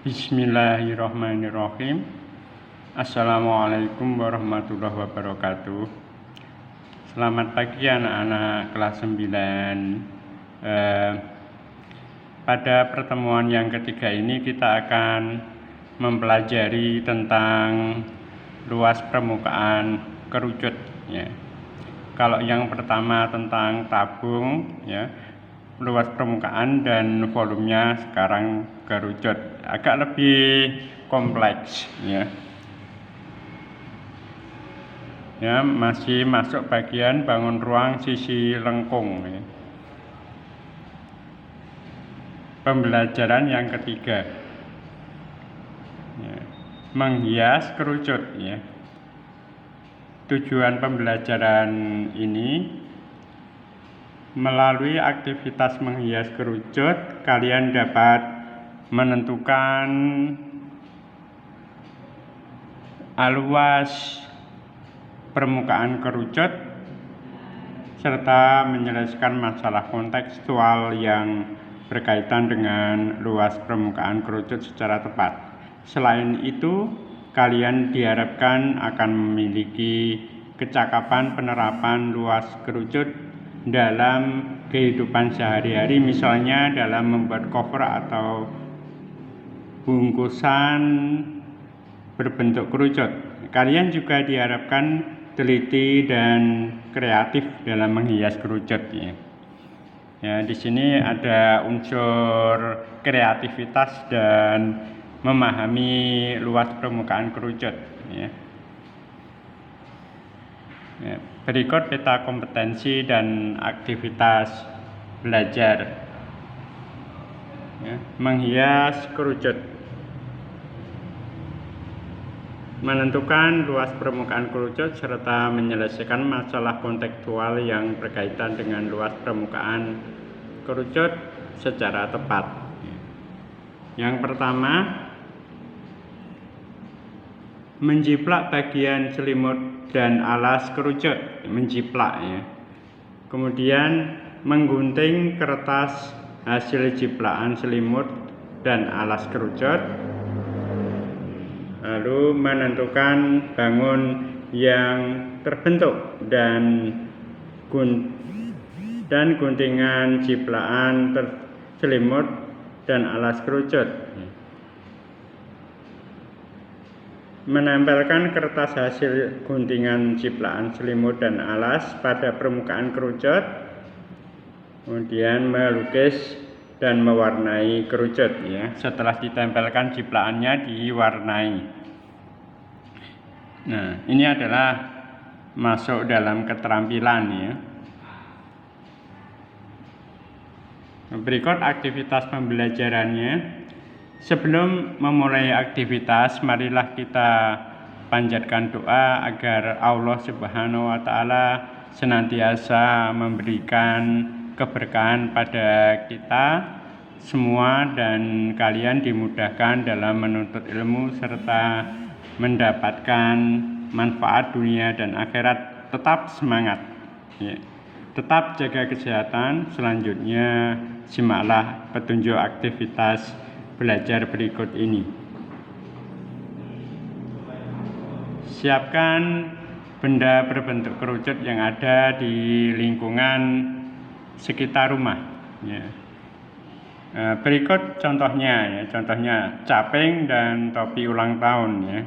Bismillahirrahmanirrahim. Assalamualaikum warahmatullahi wabarakatuh. Selamat pagi anak-anak kelas 9. Pada pertemuan yang ketiga ini kita akan mempelajari tentang luas permukaan kerucut ya. Kalau yang pertama tentang tabung ya, luas permukaan dan volumenya sekarang kerucut, agak lebih kompleks ya. Ya, masih masuk bagian bangun ruang sisi lengkung ya. Pembelajaran yang ketiga ya, menghias kerucut ya. Tujuan pembelajaran ini, melalui aktivitas menghias kerucut, kalian dapat menentukan luas permukaan kerucut serta menyelesaikan masalah kontekstual yang berkaitan dengan luas permukaan kerucut secara tepat. Selain itu, kalian diharapkan akan memiliki kecakapan penerapan luas kerucut dalam kehidupan sehari-hari, misalnya dalam membuat cover atau bungkusan berbentuk kerucut. Kalian juga diharapkan teliti dan kreatif dalam menghias kerucut ya. Ya, di sini ada unsur kreativitas dan memahami luas permukaan kerucut ya. Ya, berikut peta kompetensi dan aktivitas belajar ya. Menghias kerucut, menentukan luas permukaan kerucut serta menyelesaikan masalah kontekstual yang berkaitan dengan luas permukaan kerucut secara tepat. Yang pertama, menjiplak bagian selimut dan alas kerucut, menjiplak ya. Kemudian menggunting kertas hasil jiplakan selimut dan alas kerucut. Lalu menentukan bangun yang terbentuk dan guntingan jiplakan selimut dan alas kerucut. Menempelkan kertas hasil guntingan jiplakan selimut dan alas pada permukaan kerucut, kemudian melukis dan mewarnai kerucut ya. Setelah ditempelkan jiplakannya diwarnai. Nah, ini adalah masuk dalam keterampilan ya. Berikut aktivitas pembelajarannya. Sebelum memulai aktivitas, marilah kita panjatkan doa agar Allah Subhanahu wa Ta'ala senantiasa memberikan keberkahan pada kita semua dan kalian dimudahkan dalam menuntut ilmu serta mendapatkan manfaat dunia dan akhirat. Tetap semangat ya. Tetap jaga kesehatan. Selanjutnya simaklah petunjuk aktivitas belajar berikut ini. Siapkan benda berbentuk kerucut yang ada di lingkungan sekitar rumah ya. Berikut contohnya ya, contohnya caping dan topi ulang tahun ya.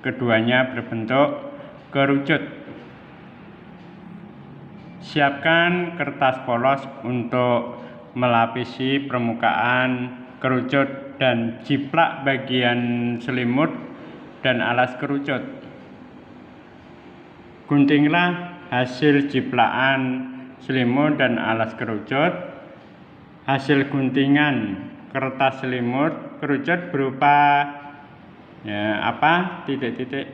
Keduanya berbentuk kerucut. Siapkan kertas polos untuk melapisi permukaan kerucut dan jiplak bagian selimut dan alas kerucut. Guntinglah hasil jiplakan selimut dan alas kerucut. Hasil guntingan kertas selimut kerucut berupa ya apa titik-titik.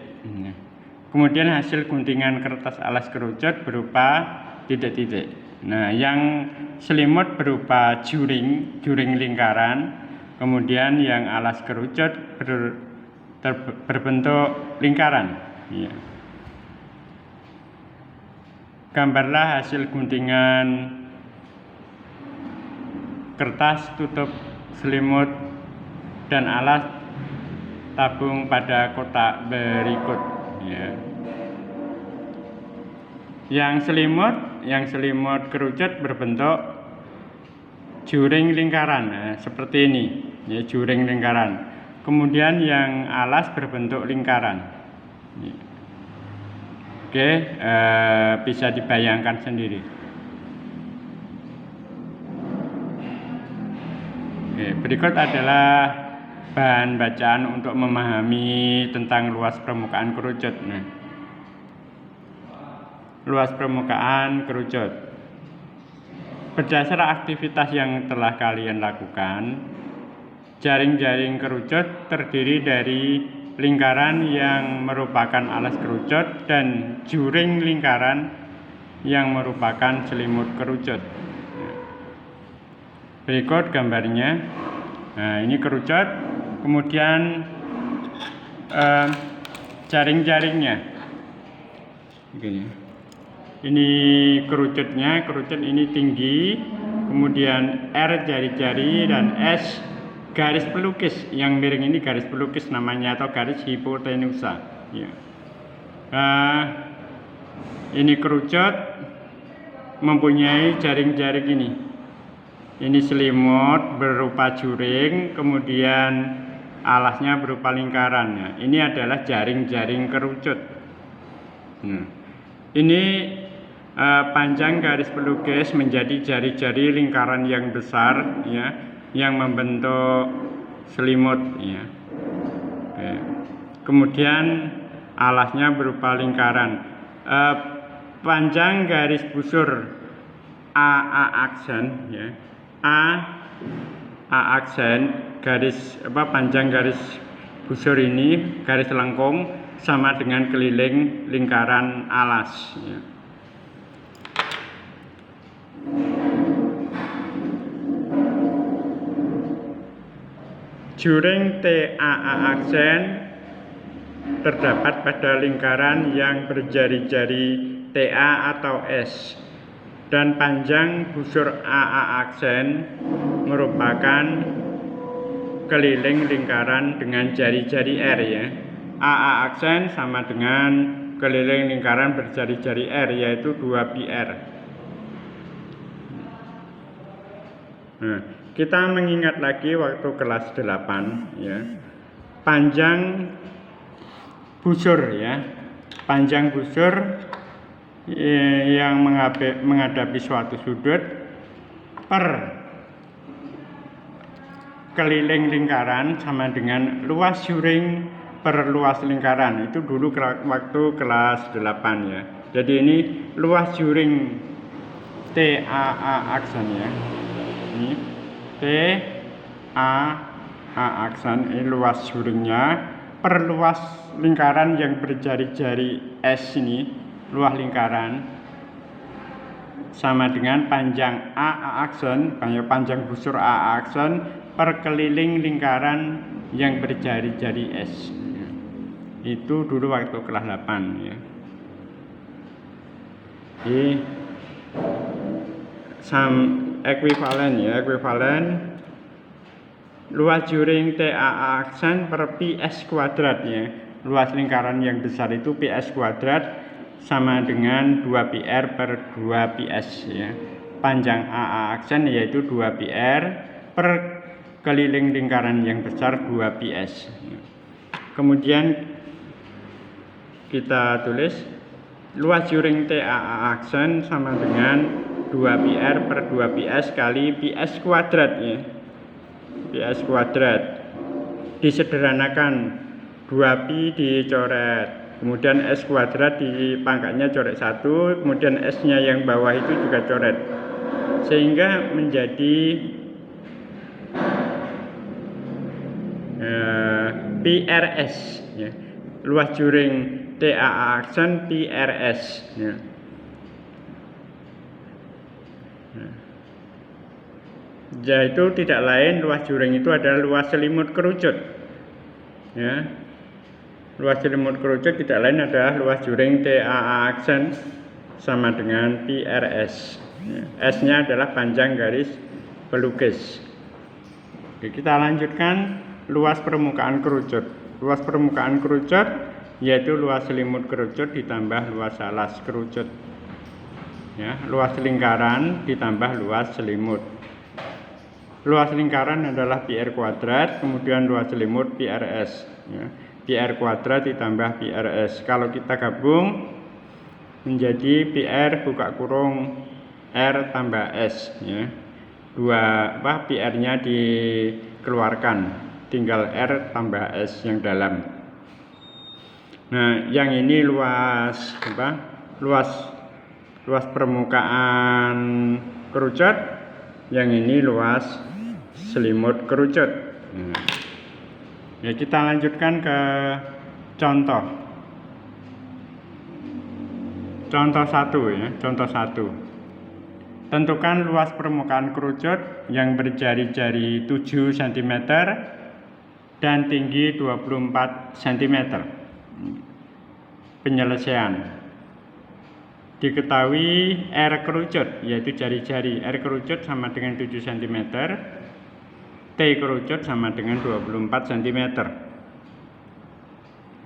Kemudian hasil guntingan kertas alas kerucut berupa titik-titik. Nah, yang selimut berupa juring lingkaran, kemudian yang alas kerucut berbentuk lingkaran. Ya. Gambarlah hasil guntingan kertas tutup selimut dan alas tabung pada kotak berikut ya. Yang selimut kerucut berbentuk juring lingkaran, seperti ini ya, juring lingkaran. Kemudian yang alas berbentuk lingkaran. Oke, bisa dibayangkan sendiri. Oke, berikut adalah bahan bacaan untuk memahami tentang luas permukaan kerucut. Luas permukaan kerucut. Berdasar aktivitas yang telah kalian lakukan, jaring-jaring kerucut terdiri dari lingkaran yang merupakan alas kerucut dan juring lingkaran yang merupakan selimut kerucut. Berikut gambarnya. Nah, ini kerucut, kemudian jaring-jaringnya. Ini kerucutnya, kerucut ini tinggi, kemudian R jari-jari dan S garis pelukis. Yang miring ini garis pelukis namanya, atau garis hipotenusa ya. Ini kerucut mempunyai jaring-jaring ini. Ini selimut berupa juring, kemudian alasnya berupa lingkaran ya. Ini adalah jaring-jaring kerucut. Ini panjang garis pelukis menjadi jari-jari lingkaran yang besar ya, yang membentuk selimut ya. Kemudian alasnya berupa lingkaran. Panjang garis busur AA aksen ya. A aksen garis panjang garis busur ini, garis lengkung, sama dengan keliling lingkaran alas ya. Juring TAA aksen terdapat pada lingkaran yang berjari-jari TA atau S, dan panjang busur AA aksen merupakan keliling lingkaran dengan jari-jari R ya. AA aksen sama dengan keliling lingkaran berjari-jari R, yaitu 2πr. Nah, kita mengingat lagi waktu kelas 8 ya. Panjang busur ya. Panjang busur yang menghadapi suatu sudut per keliling lingkaran sama dengan luas juring per luas lingkaran. Itu dulu waktu kelas 8 ya. Jadi ini luas juring TAA aksen ya. Ini TAA aksen, ini luas juringnya per luas lingkaran yang berjari-jari S ini, luas lingkaran, sama dengan panjang AA aksen, panjang busur AA aksen per keliling lingkaran yang berjari-jari S. Itu dulu waktu kelas 8 ya. Ini ekuivalen ya, ekuivalen luas juring TAA aksen per PS kuadrat ya. Luas lingkaran yang besar itu PS kuadrat sama dengan 2πr per 2ps ya. Panjang AA aksen yaitu 2πr per keliling lingkaran yang besar 2ps. Kemudian kita tulis luas juring TAA aksen sama dengan 2πr per 2ps kali ps kuadrat ya. ps kuadrat disederhanakan, 2pi dicoret, kemudian S kuadrat di pangkatnya coret 1, kemudian S nya yang bawah itu juga coret, sehingga menjadi PRS ya. Luas juring TAA aksen PRS ya. Yaitu tidak lain, luas juring itu adalah luas selimut kerucut ya. Luas selimut kerucut tidak lain adalah luas juring TAA aksen sama dengan PRS ya. S nya adalah panjang garis pelukis. Oke. Oke, kita lanjutkan luas permukaan kerucut. Luas permukaan kerucut yaitu luas selimut kerucut ditambah luas alas kerucut. Ya, luas lingkaran ditambah luas selimut. Luas lingkaran adalah pi r kuadrat, kemudian luas selimut pi rs. Ya, pi r kuadrat ditambah pi rs. Kalau kita gabung menjadi pi r buka kurung r tambah s. Ya. Pi r-nya dikeluarkan, tinggal r tambah s yang dalam. Nah, yang ini luas luas permukaan kerucut, yang ini luas selimut kerucut. Nah, ya kita lanjutkan ke contoh. Contoh 1 ya, contoh 1. Tentukan luas permukaan kerucut yang berjari-jari 7 cm dan tinggi 24 cm. Penyelesaian. Diketahui R kerucut, yaitu jari-jari. R kerucut sama dengan 7 cm. T kerucut sama dengan 24 cm.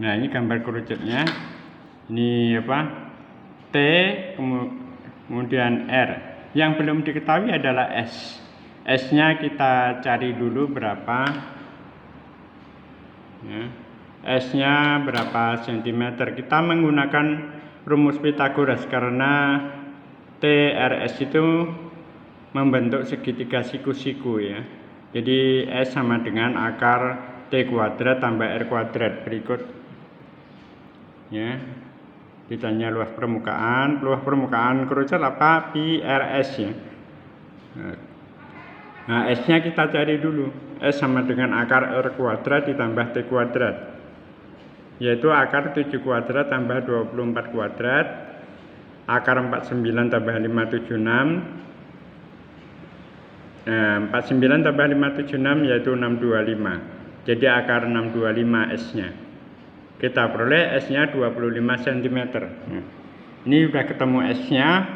Nah, ini gambar kerucutnya. Ini T, kemudian R. Yang belum diketahui adalah S. S-nya kita cari dulu berapa. Ya. S-nya berapa centimeter. Kita menggunakan rumus Pythagoras karena TRS itu membentuk segitiga siku-siku ya. Jadi S sama dengan akar T kuadrat tambah R kuadrat. Berikut ya. Ditanya luas permukaan kerucut apa? Pi rs ya. Nah, S-nya kita cari dulu. S sama dengan akar R kuadrat ditambah T kuadrat, yaitu akar 7 kuadrat tambah 24 kuadrat, akar 49 tambah 576. 49 tambah 576 yaitu 625. Jadi akar 625 S-nya. Kita peroleh S-nya 25 cm. Nah, ini sudah ketemu S-nya.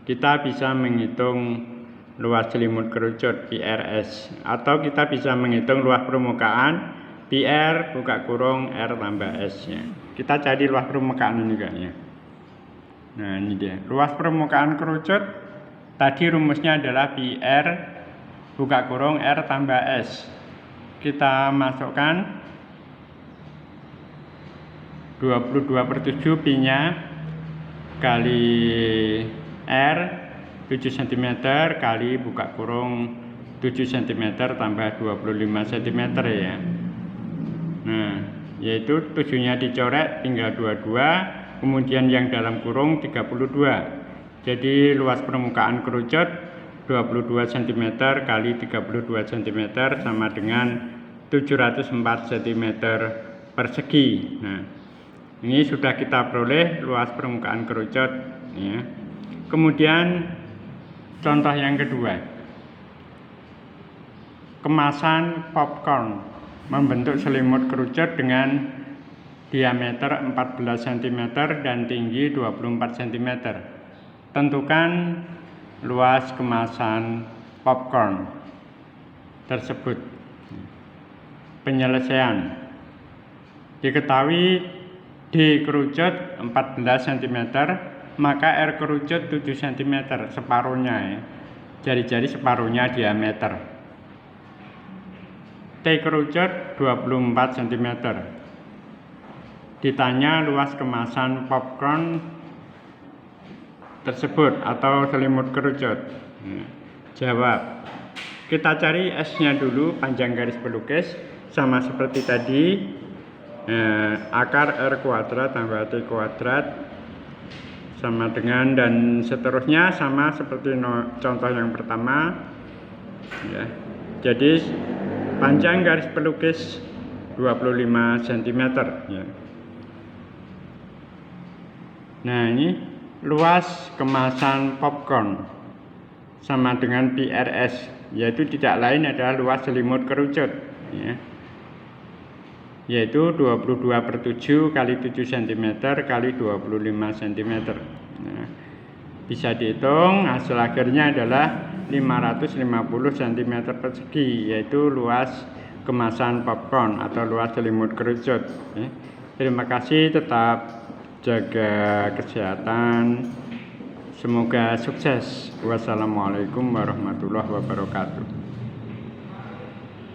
Kita bisa menghitung luas selimut kerucut pi rs, atau kita bisa menghitung luas permukaan pi r buka kurung r tambah s-nya. Kita cari luas permukaan ini kayaknya. Nah, ini dia. Luas permukaan kerucut tadi rumusnya adalah pi r buka kurung r tambah s. Kita masukkan 22/7 pi-nya kali R 7 cm kali buka kurung 7 cm tambah 25 cm ya. Nah, yaitu 7-nya dicoret tinggal 22, kemudian yang dalam kurung 32. Jadi luas permukaan kerucut 22 cm kali 32 cm sama dengan 704 cm persegi. Nah, ini sudah kita peroleh luas permukaan kerucut ya. Kemudian contoh yang kedua. Kemasan popcorn membentuk selimut kerucut dengan diameter 14 cm dan tinggi 24 cm. Tentukan luas kemasan popcorn tersebut. Penyelesaian. Diketahui D kerucut 14 cm, maka R kerucut 7 cm, separuhnya ya. Jari-jari separuhnya diameter. T kerucut 24 cm. Ditanya luas kemasan popcorn tersebut atau selimut kerucut. Jawab. Kita cari S-nya dulu, panjang garis pelukis, sama seperti tadi. Akar R kuadrat tambah T kuadrat sama dengan, dan seterusnya sama seperti contoh yang pertama ya. Jadi panjang garis pelukis 25 cm ya. Nah, ini luas kemasan popcorn sama dengan pi rs, yaitu tidak lain adalah luas selimut kerucut ya. Yaitu 22/7 kali 7 cm kali 25 cm. Nah, bisa dihitung, hasil akhirnya adalah 550 cm persegi, yaitu luas kemasan popcorn atau luas selimut kerucut. Terima kasih, tetap jaga kesehatan. Semoga sukses. Wassalamualaikum warahmatullahi wabarakatuh.